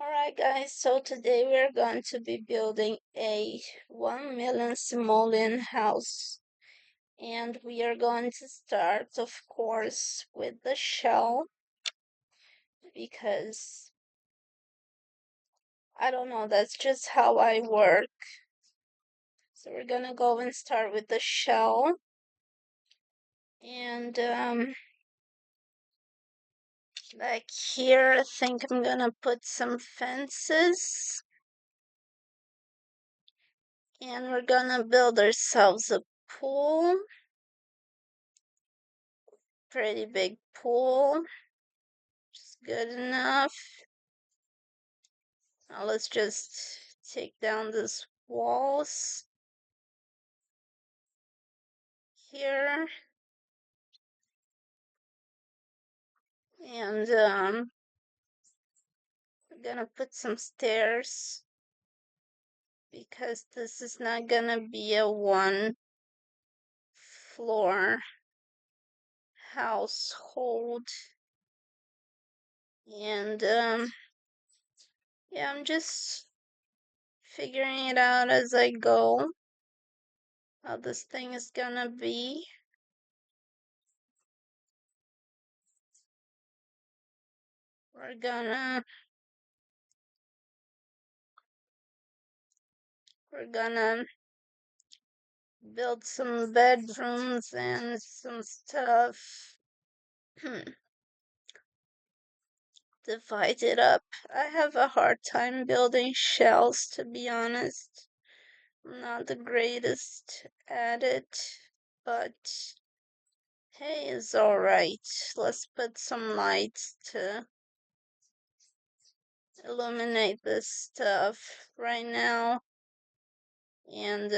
Alright guys, so today we're going to be building a 1 million simoleon house. And we are going to start, of course, with the shell. Because, I don't know, that's just how I work. So we're gonna go and start with the shell. And, like here, I think I'm gonna put some fences. And we're gonna build ourselves a pool. Pretty big pool. Just good enough. Now let's just take down these walls here. And we're gonna put some stairs because this is not gonna be a one floor household. And yeah, I'm just figuring it out as I go how this thing is gonna be. We're gonna build some bedrooms and some stuff. Divide it up. I have a hard time building shells, to be honest. I'm not the greatest at it, but hey, it's alright. Let's put some lights to illuminate this stuff right now. And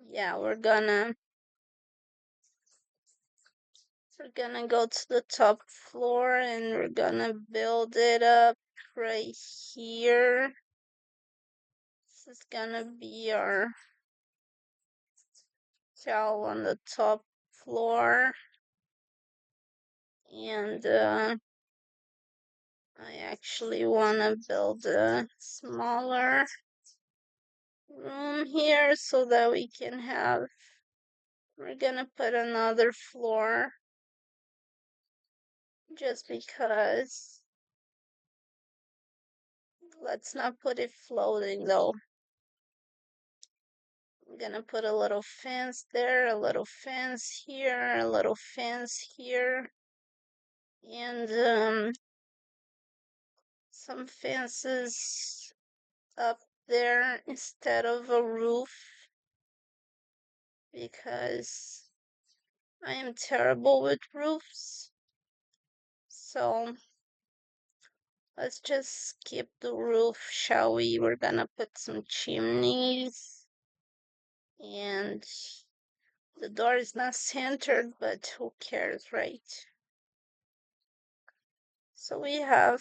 yeah, we're gonna go to the top floor and we're gonna build it up right here. This is gonna be our shell on the top floor. And I actually want to build a smaller room here so that we can have, we're gonna put another floor just because. Let's not put it floating though. I'm gonna put a little fence there, a little fence here, a little fence here, and some fences up there instead of a roof because I am terrible with roofs. So let's just skip the roof, shall we? We're gonna put some chimneys. And the door is not centered, but who cares, right? So we have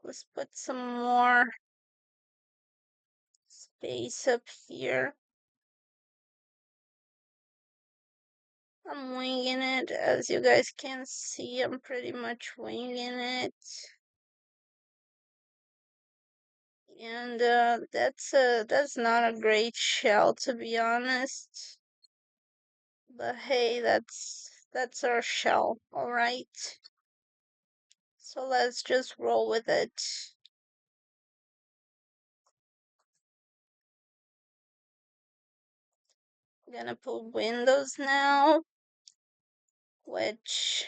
let's put some more space up here. I'm winging it, as you guys can see. I'm pretty much winging it. And that's not a great shell, to be honest. But hey, that's our shell, all right? So let's just roll with it. I'm gonna put windows now, which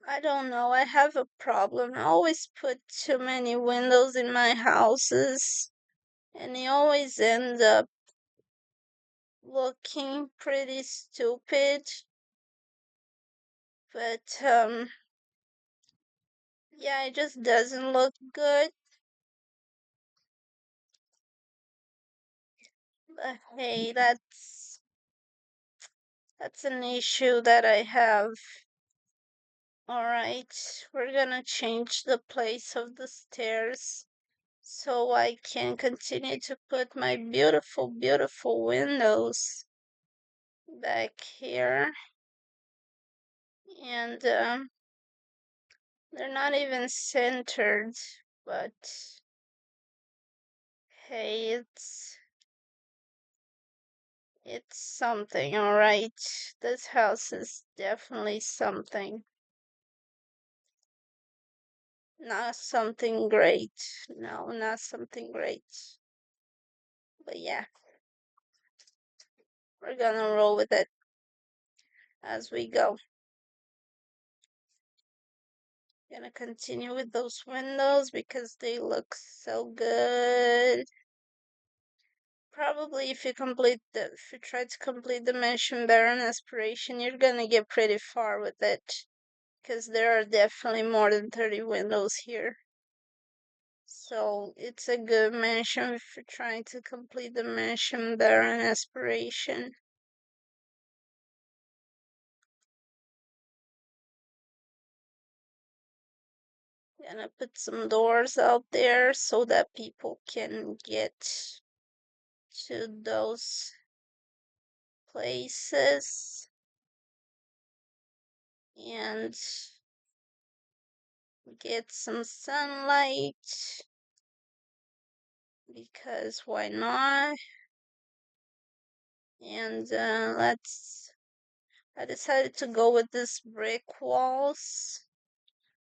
I don't know, I have a problem. I always put too many windows in my houses, and they always end up looking pretty stupid. But yeah, it just doesn't look good. But hey, that's an issue that I have. Alright, we're gonna change the place of the stairs so I can continue to put my beautiful, beautiful windows. back here, and they're not even centered, but hey, it's something, all right. This house is definitely something. Not something great. No, not something great. But yeah, we're gonna roll with it as we go. Gonna continue with those windows because they look so good. Probably if you try to complete the Mansion Baron aspiration, you're gonna get pretty far with it. Because there are definitely more than 30 windows here. So it's a good mansion if you're trying to complete the Mansion Baron aspiration. Gonna put some doors out there so that people can get to those places and get some sunlight because why not? And I decided to go with this brick walls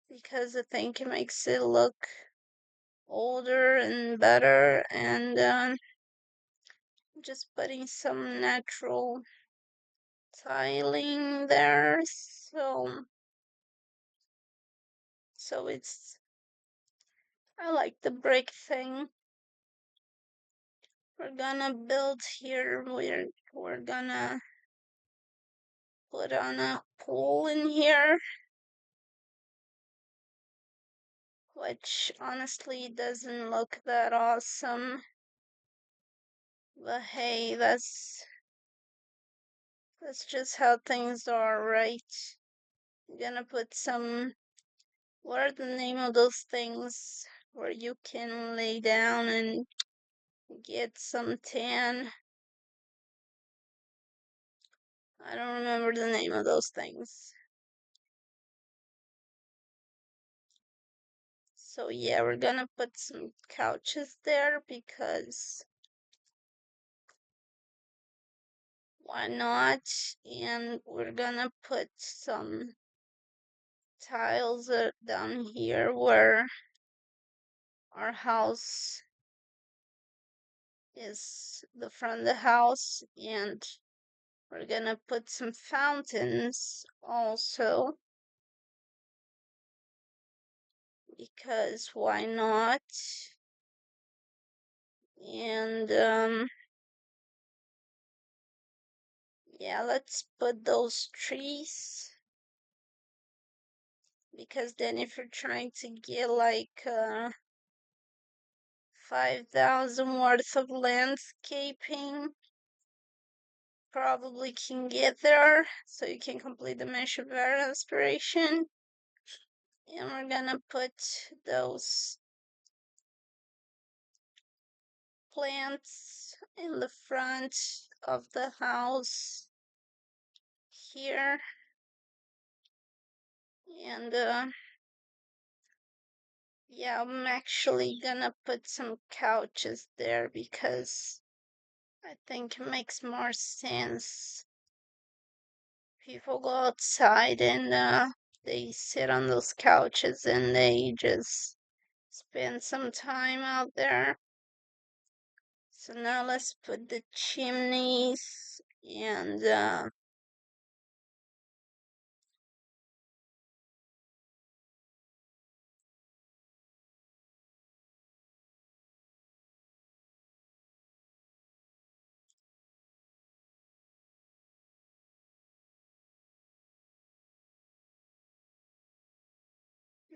because I think it makes it look older and better, and just putting some natural tiling there, so it's I like the brick thing. We're gonna build here. We're gonna put on a pool in here, which honestly doesn't look that awesome. But hey, that's just how things are, right? I'm gonna put some, what are the name of those things where you can lay down and get some tan? I don't remember the name of those things. So yeah, we're gonna put some couches there because why not? And we're gonna put some tiles down here where our house is, the front of the house, and we're gonna put some fountains also because why not? And yeah, let's put those trees because then if you're trying to get like 5,000 worth of landscaping, probably can get there so you can complete the mesh of our aspiration. And we're gonna put those plants in the front of the house here, and yeah, I'm actually gonna put some couches there because I think it makes more sense. People go outside and they sit on those couches and they just spend some time out there. So now let's put the chimneys and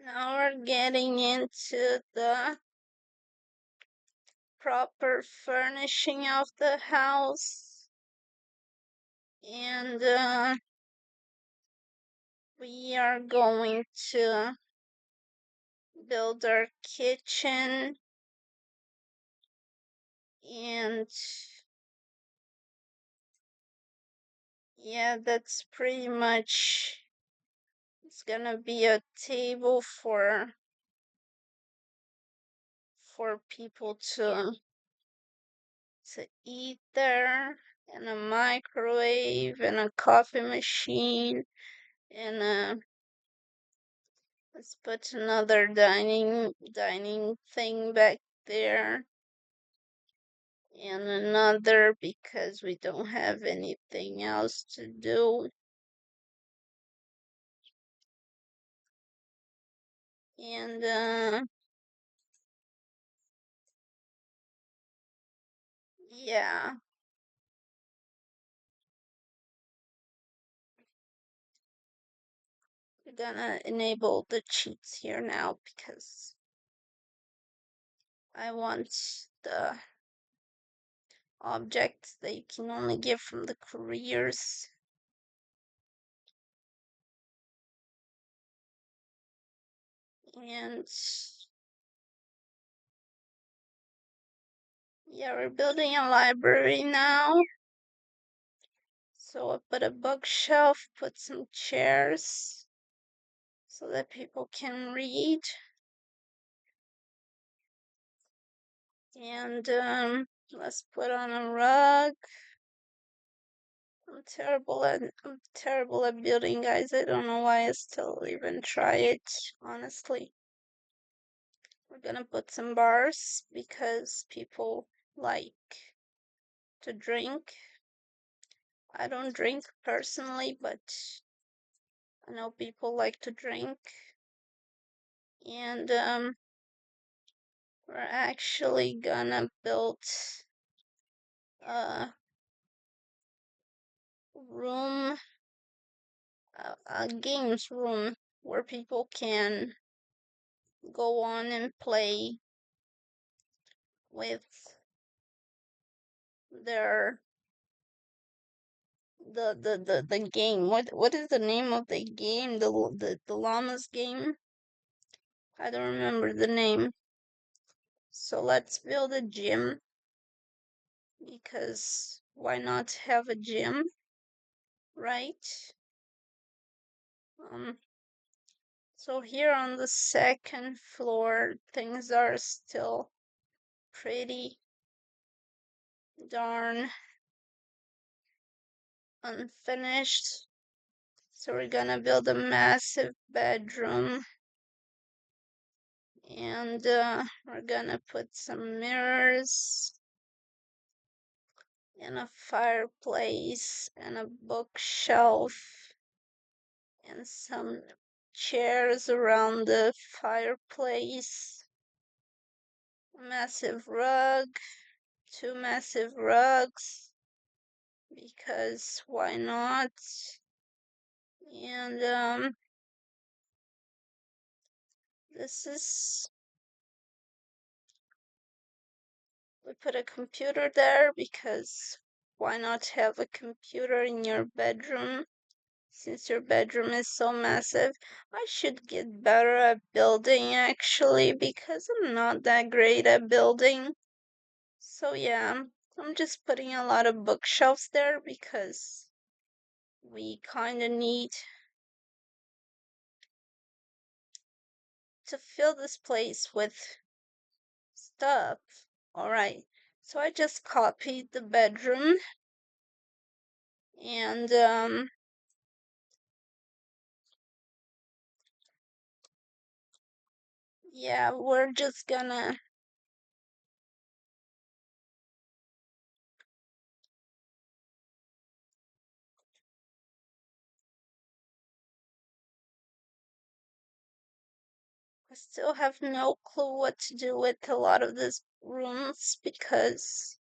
now we're getting into the proper furnishing of the house. And we are going to build our kitchen and Yeah, that's pretty much. It's gonna be a table for people to eat there, and a microwave, and a coffee machine, and let's put another dining thing back there, and another because we don't have anything else to do. And yeah, we're gonna enable the cheats here now because I want the objects that you can only get from the careers. And yeah, we're building a library now. So I put a bookshelf, put some chairs so that people can read. And let's put on a rug. I'm terrible at building, guys. I don't know why I still even try it, honestly. We're gonna put some bars because people like to drink. I don't drink personally, but I know people like to drink. And we're actually gonna build a room, a games room where people can go on and play with their the game. What is the name of the game? The llamas game? I don't remember the name. So let's build a gym because why not have a gym, right? Um, so here on the second floor, things are still pretty darn unfinished. So we're gonna build a massive bedroom, and we're gonna put some mirrors and a fireplace and a bookshelf and some chairs around the fireplace, a massive rug, two massive rugs, because why not? And this is, we put a computer there because why not have a computer in your bedroom? Since your bedroom is so massive, I should get better at building actually because I'm not that great at building. So yeah, I'm just putting a lot of bookshelves there because we kind of need to fill this place with stuff. Alright, so I just copied the bedroom, and yeah, we're just gonna, I still have no clue what to do with a lot of these rooms because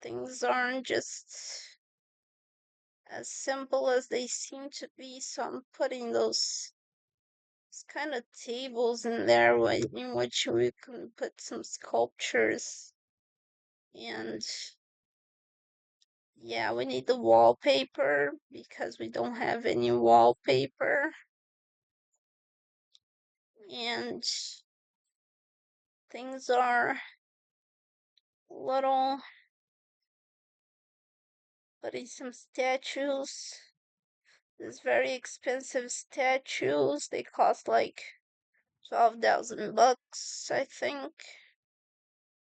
things aren't just as simple as they seem to be. So I'm putting those kind of tables in there in which we can put some sculptures. And yeah, we need the wallpaper because we don't have any wallpaper. And things are a little putting some statues. These very expensive statues. They cost like 12,000 bucks, I think.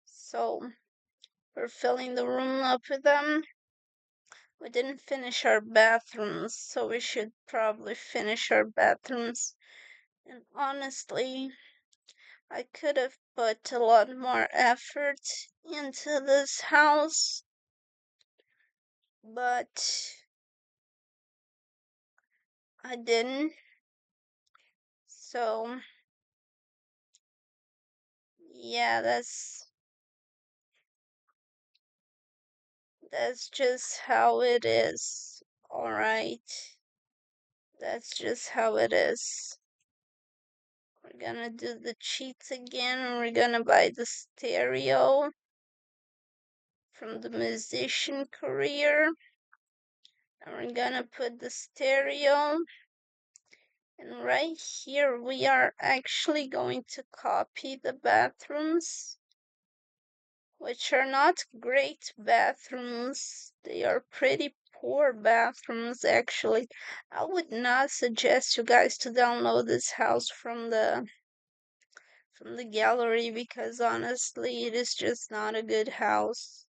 So we're filling the room up with them. We didn't finish our bathrooms, so we should probably finish our bathrooms. And honestly, I could have put a lot more effort into this house, but I didn't. So, yeah, that's just how it is. All right. That's just how it is. We're gonna do the cheats again, and we're gonna buy the stereo from the musician career. And we're gonna put the stereo. And right here, we are actually going to copy the bathrooms, which are not great bathrooms. They are pretty poor bathrooms, actually. I would not suggest you guys to download this house from the gallery because honestly, it is just not a good house.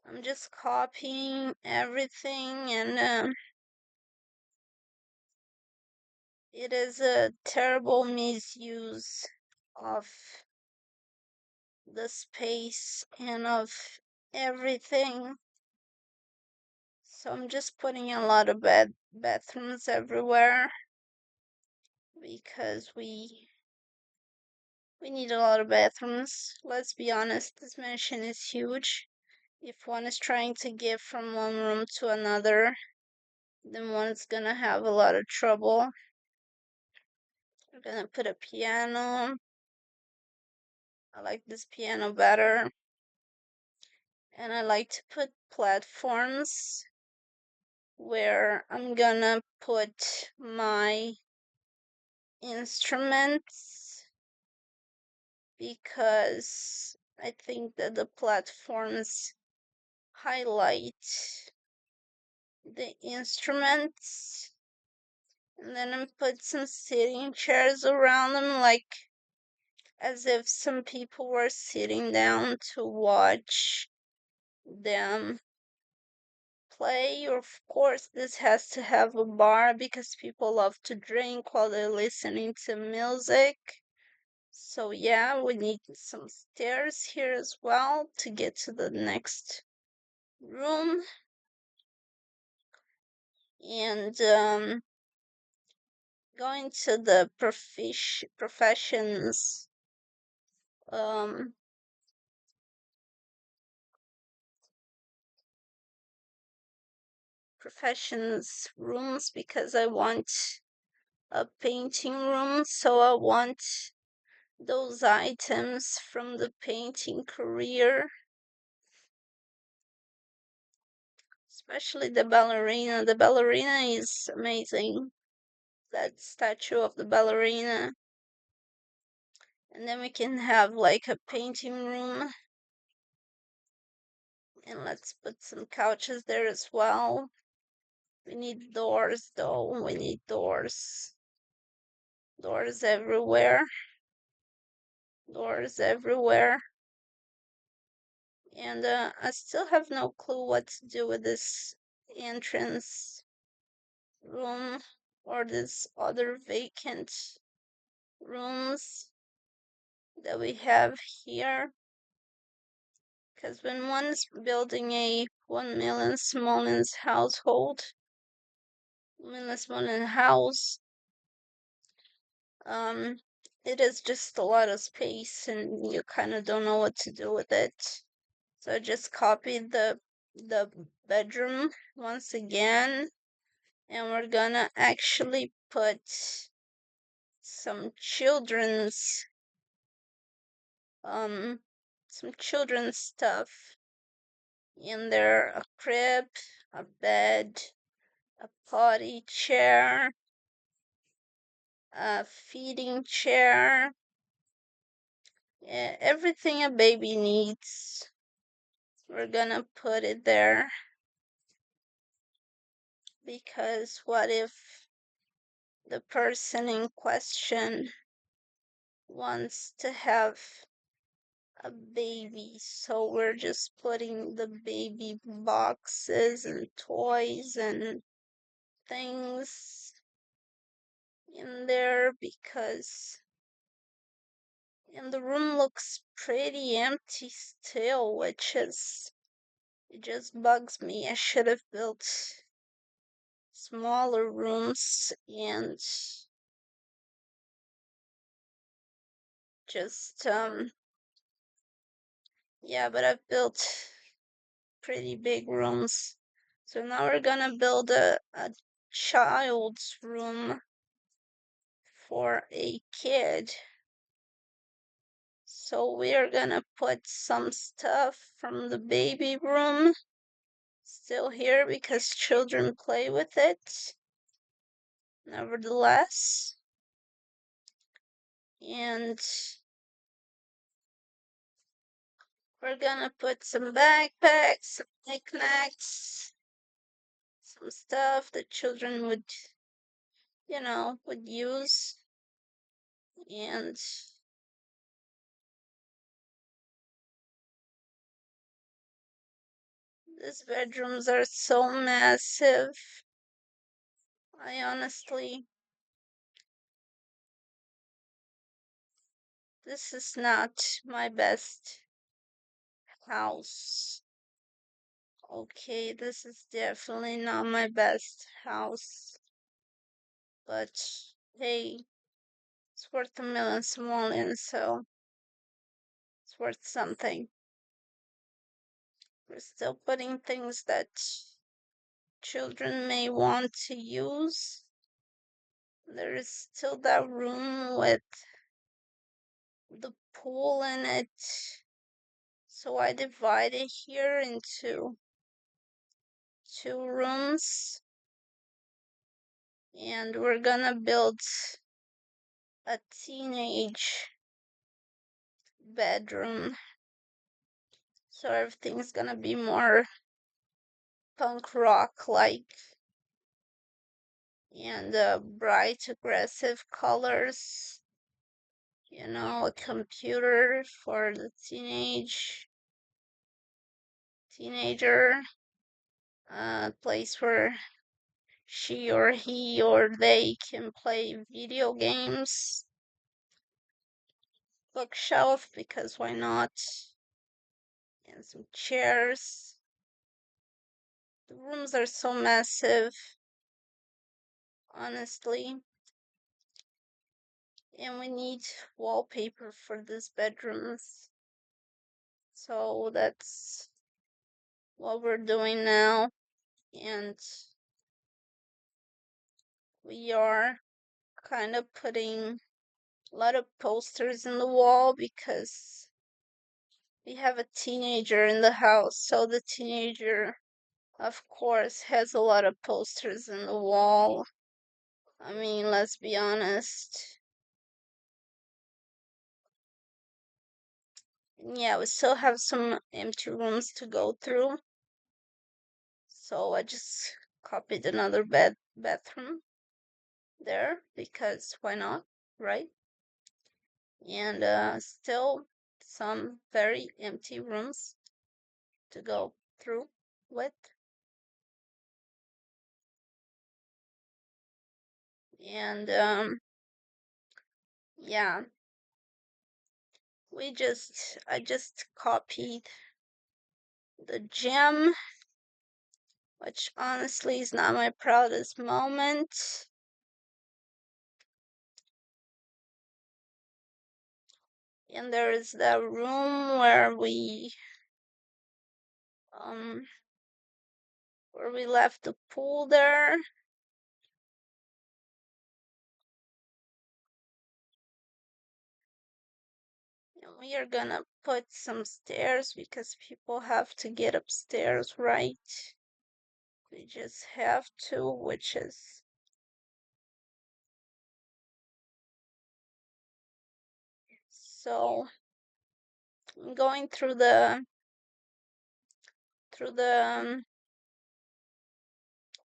I'm just copying everything, and it is a terrible misuse of the space and of everything. So I'm just putting a lot of bathrooms everywhere because we need a lot of bathrooms. Let's be honest, this mansion is huge. If one is trying to get from one room to another, then one's gonna have a lot of trouble. We're gonna put a piano. I like this piano better. And I like to put platforms where I'm gonna put my instruments because I think that the platforms highlight the instruments. And then I put some sitting chairs around them, like as if some people were sitting down to watch them play. Of course, this has to have a bar because people love to drink while they're listening to music. So, yeah, we need some stairs here as well to get to the next room. And going to the professions um professions rooms because I want a painting room, so I want those items from the painting career, especially the ballerina. The ballerina is amazing, that statue of the ballerina. And then we can have like a painting room, and let's put some couches there as well. We need doors though, we need doors. Doors everywhere. Doors everywhere. And I still have no clue what to do with this entrance room or this other vacant rooms that we have here. Because when one's building a 1 million Simolleons household, 1 million Simolleon house, it is just a lot of space and you kind of don't know what to do with it. So I just copied the bedroom once again, and we're gonna actually put some children's um some children's stuff in there: a crib, a bed, a potty chair, a feeding chair, everything a baby needs. We're gonna put it there. because what if the person in question wants to have a baby, so we're just putting the baby boxes and toys and things in there because and the room looks pretty empty still, which is it just bugs me. I should have built smaller rooms and just yeah, but I've built pretty big rooms. So now we're gonna build a child's room for a kid. So we're gonna put some stuff from the baby room still here because children play with it, nevertheless. And we're gonna put some backpacks, some knickknacks, some stuff that children would, would use. And these bedrooms are so massive. I honestly, this is not my best house. Okay, this is definitely not my best house. But hey, it's worth a million simoleons, so it's worth something. We're still putting things that children may want to use. There is still that room with the pool in it. So I divided here into two rooms. And we're gonna build a teenage bedroom. So everything's gonna be more punk rock like and bright aggressive colors. A computer for the teenager, a place where she or he or they can play video games, bookshelf because why not, and some chairs. The rooms are so massive, honestly, and we need wallpaper for these bedrooms, so that's what we're doing now. And we are kind of putting a lot of posters in the wall because we have a teenager in the house, so the teenager, of course, has a lot of posters in the wall. I mean, let's be honest. Yeah, we still have some empty rooms to go through. So I just copied another bathroom there because why not, right? And still some very empty rooms to go through with. And yeah, I just copied the gym, which honestly is not my proudest moment. And there is the room um where we left the pool there. And we are gonna put some stairs because people have to get upstairs, right? We just have to, which is so I'm going through the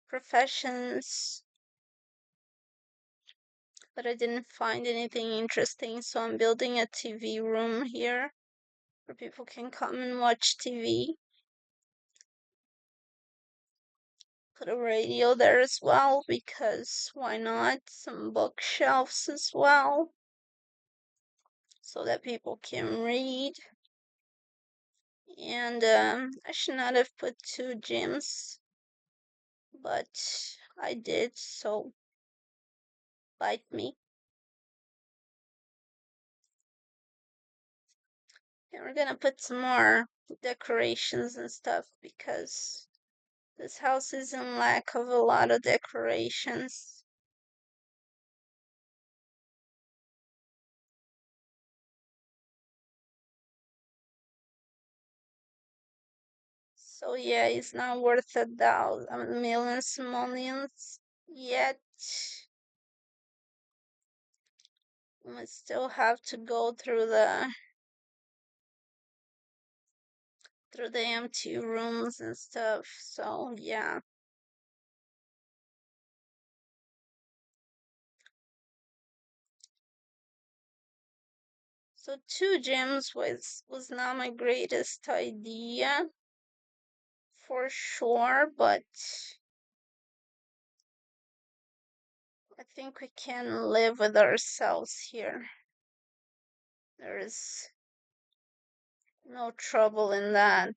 professions, but I didn't find anything interesting, so I'm building a TV room here where people can come and watch TV. Put a radio there as well, because why not? Some bookshelves as well, so that people can read. And I should not have put two gyms, but I did, so bite me. And we're gonna put some more decorations and stuff, because this house is in lack of a lot of decorations. So yeah, it's not worth a million simoleons yet. We still have to go through the empty rooms and stuff. So yeah. So two gyms was not my greatest idea for sure, but I think we can live with ourselves here. There is no trouble in that.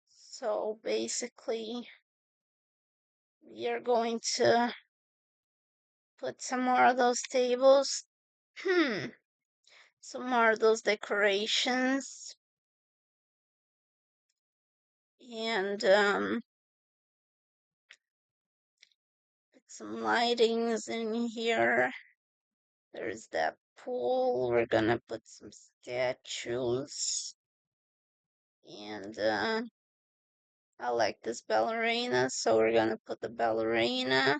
So basically, we are going to put some more of those tables. Some more of those decorations. And put some lightings in here. There's that pool. We're gonna put some statues. And I like this ballerina, so we're gonna put the ballerina.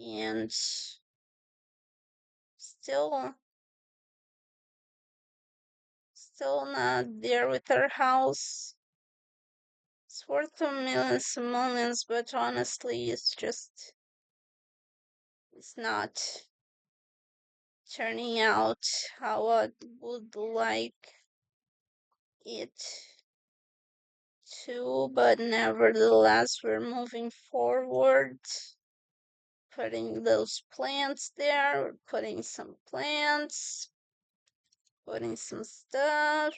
And still not there with our house. It's worth a million simoleons, but honestly, it's not turning out how I would like it to, but nevertheless, we're moving forward. Putting those plants there, we're putting some plants, putting some stuff,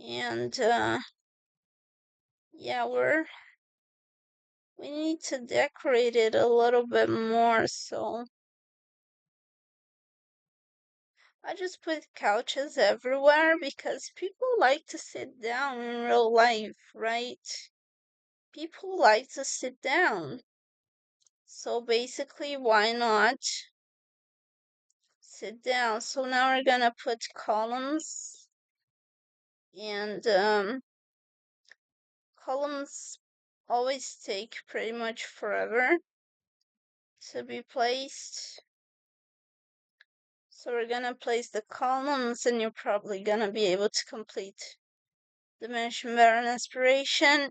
and yeah, we need to decorate it a little bit more, so I just put couches everywhere because people like to sit down in real life, right? People like to sit down. So basically, why not sit down? So now we're gonna put columns, and columns always take pretty much forever to be placed. So we're gonna place the columns, and you're probably gonna be able to complete dimension barren aspiration.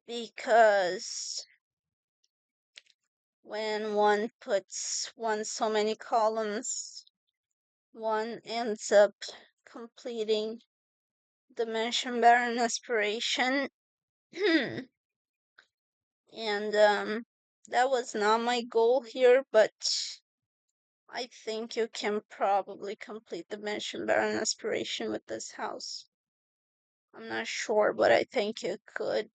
Because when one puts so many columns, one ends up completing dimension barren aspiration. And that was not my goal here, but I think you can probably complete dimension barren aspiration with this house. I'm not sure, but I think you could,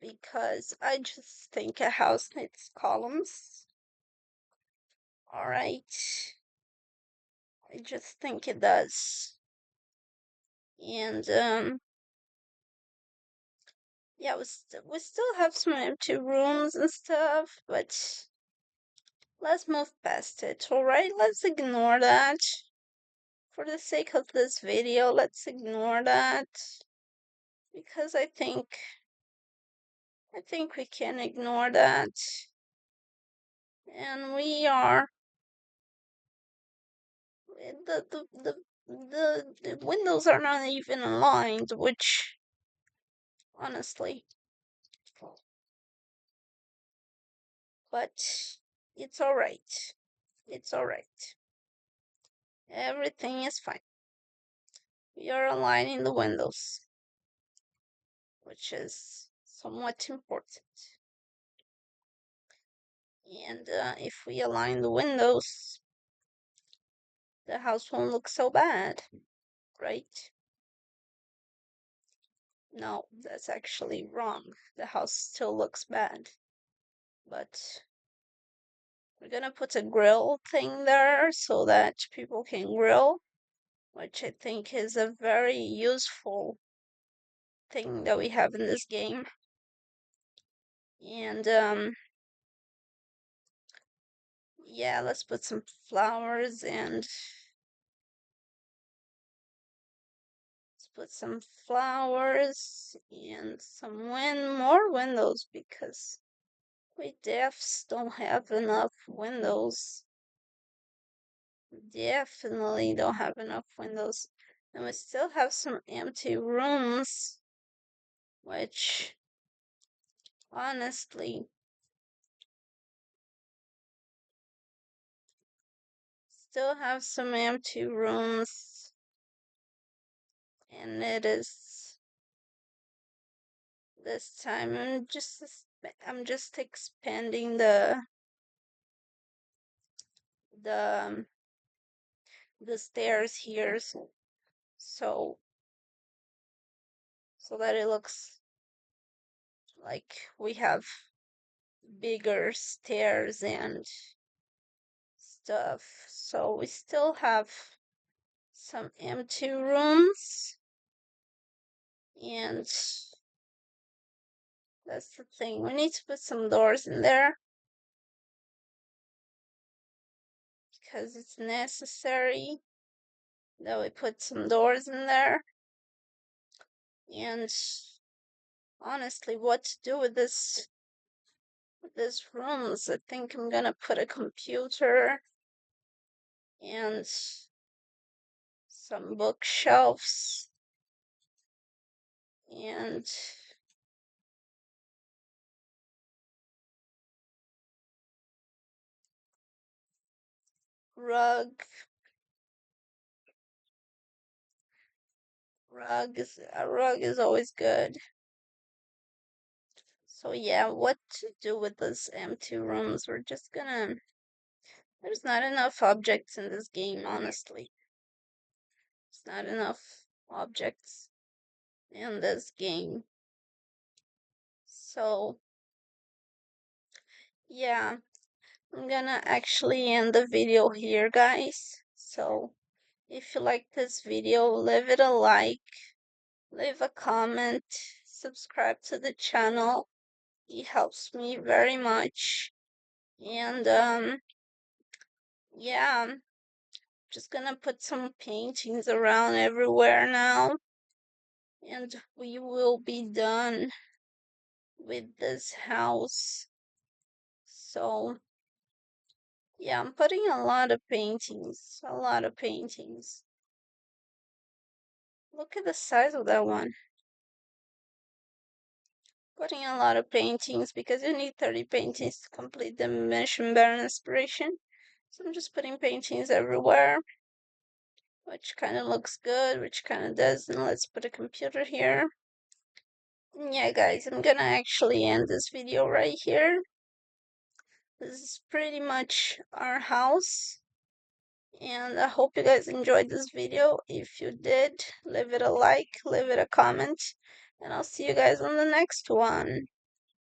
because I just think a house needs columns. All right, I just think it does. And yeah, we still have some empty rooms and stuff, but let's move past it. All right, let's ignore that. For the sake of this video, let's ignore that, because I think we can ignore that. And the windows are not even aligned, which honestly, but it's all right. It's all right. Everything is fine. We are aligning the windows, which is somewhat important. And if we align the windows, the house won't look so bad, right? No, that's actually wrong. The house still looks bad. But we're gonna put a grill thing there so that people can grill, which I think is a very useful thing that we have in this game. And yeah, let's put some flowers and some more windows because we deafs don't have enough windows. Definitely don't have enough windows. And we still have some empty rooms, which honestly still have some empty rooms. And it is this time I'm just expanding the the stairs here so that it looks like we have bigger stairs and stuff. So we still have some empty rooms, and that's the thing. We need to put some doors in there because it's necessary that we put some doors in there. And honestly, what to do with this rooms? I think I'm gonna put a computer and some bookshelves and rug. A rug is always good. So yeah, what to do with those empty rooms? There's not enough objects in this game, honestly. There's not enough objects in this game. So yeah, I'm gonna actually end the video here, guys. So if you like this video, leave it a like, leave a comment, subscribe to the channel. It helps me very much. And yeah, I'm just gonna put some paintings around everywhere now, and we will be done with this house. So yeah, I'm putting a lot of paintings, a lot of paintings. Look at the size of that one. Putting a lot of paintings because you need 30 paintings to complete the mission Baron inspiration. So I'm just putting paintings everywhere, which kind of looks good, which kind of doesn't. Let's put a computer here. Yeah, guys, I'm gonna actually end this video right here. This is pretty much our house. And I hope you guys enjoyed this video. If you did, leave it a like, leave it a comment, and I'll see you guys on the next one.